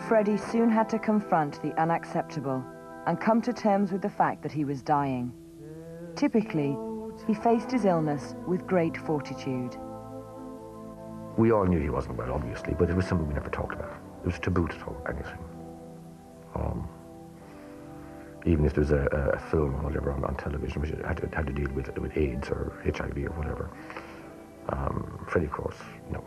Freddie soon had to confront the unacceptable and come to terms with the fact that he was dying. Typically, he faced his illness with great fortitude. We all knew he wasn't well, obviously, but it was something we never talked about. It was taboo to talk about anything. Even if there was a film or whatever on television which had to deal with AIDS or HIV or whatever. Freddie, of course, no.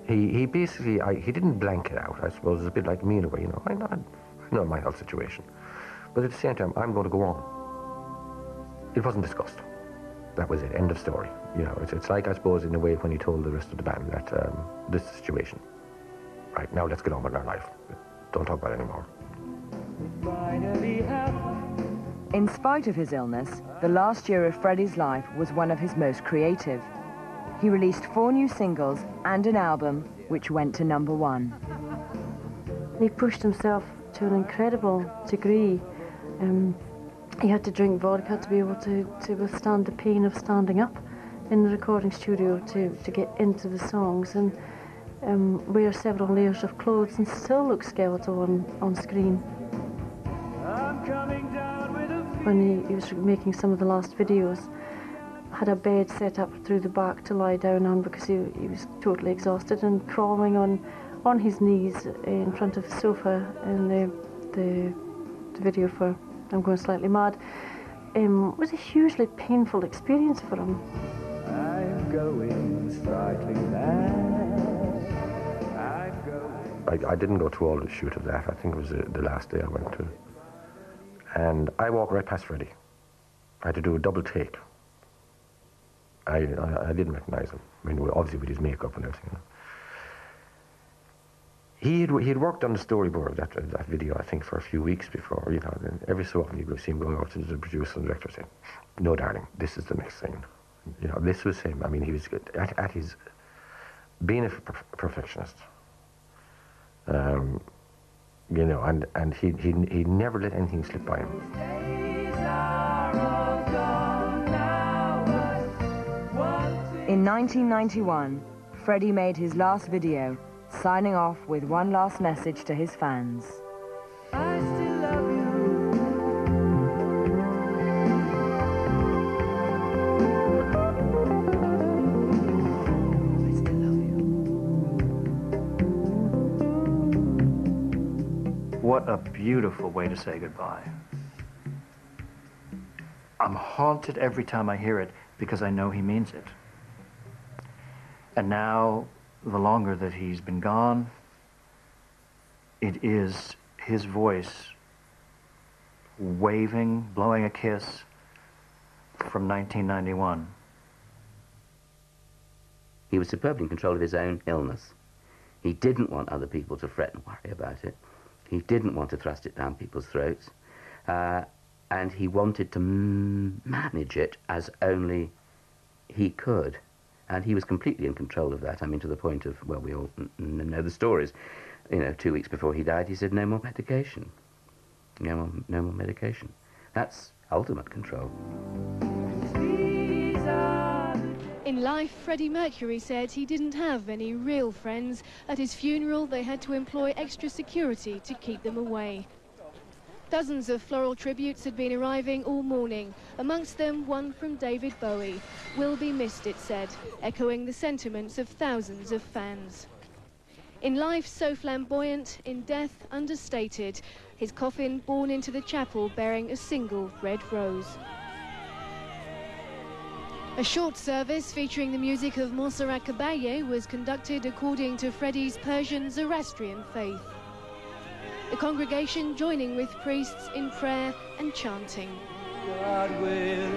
He basically, he didn't blank it out, I suppose. It's a bit like me in a way, you know. I know my health situation. But at the same time, I'm going to go on. It wasn't discussed. That was it, end of story. You know, it's like, I suppose, in a way, when he told the rest of the band that this is the situation. Right, now let's get on with our life. Don't talk about it anymore. In spite of his illness, the last year of Freddie's life was one of his most creative. He released 4 new singles and an album, which went to #1. He pushed himself to an incredible degree. He had to drink vodka to be able to withstand the pain of standing up in the recording studio to get into the songs, and wear several layers of clothes and still look skeletal on screen. When he was making some of the last videos, had a bed set up through the back to lie down on because he was totally exhausted, and crawling on his knees in front of the sofa in the video for I'm Going Slightly Mad was a hugely painful experience for him. I'm going slightly mad. I didn't go through all the shoot of that. I think it was the last day I went to. And I walked right past Freddie. I had to do a double take. I didn't recognize him. I mean, obviously with his makeup and everything. He had worked on the storyboard of that video, I think, for a few weeks before, you know. And every so often you would see him going over to the producer and director saying, "No, darling, this is the next scene." You know, this was him. I mean, he was at his being a perfectionist. You know, and he never let anything slip by him. In 1991, Freddie made his last video, signing off with one last message to his fans. I still love you. I still love you. What a beautiful way to say goodbye. I'm haunted every time I hear it because I know he means it. And now, the longer that he's been gone, it is his voice waving, blowing a kiss from 1991. He was superbly in control of his own illness. He didn't want other people to fret and worry about it. He didn't want to thrust it down people's throats. And he wanted to manage it as only he could. And he was completely in control of that. I mean, to the point of, well, we all know the stories. You know, 2 weeks before he died, he said, "No more medication. No more medication." That's ultimate control. In life, Freddie Mercury said he didn't have any real friends. At his funeral, they had to employ extra security to keep them away. Dozens of floral tributes had been arriving all morning, amongst them one from David Bowie. "Will be missed," it said, echoing the sentiments of thousands of fans. In life so flamboyant, in death understated, his coffin borne into the chapel bearing a single red rose. A short service featuring the music of Montserrat Caballé was conducted according to Freddie's Persian Zoroastrian faith. The congregation joining with priests in prayer and chanting. God will,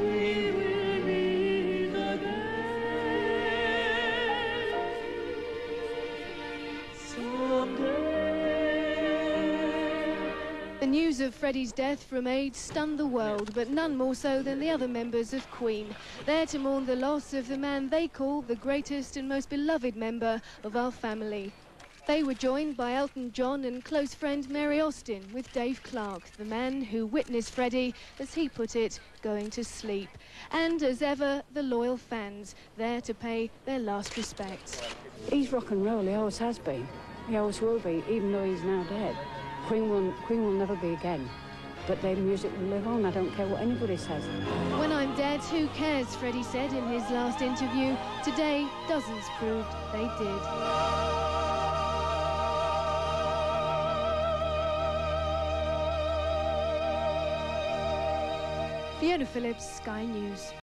we will meet again someday. The news of Freddie's death from AIDS stunned the world, but none more so than the other members of Queen, there to mourn the loss of the man they call the greatest and most beloved member of our family. They were joined by Elton John and close friend Mary Austin with Dave Clark, the man who witnessed Freddie, as he put it, going to sleep. And as ever, the loyal fans, there to pay their last respects. He's rock and roll, he always has been. He always will be, even though he's now dead. Queen will never be again. But their music will live on. I don't care what anybody says. When I'm dead, who cares, Freddie said in his last interview. Today, dozens proved they did. Fiona Phillips, Sky News.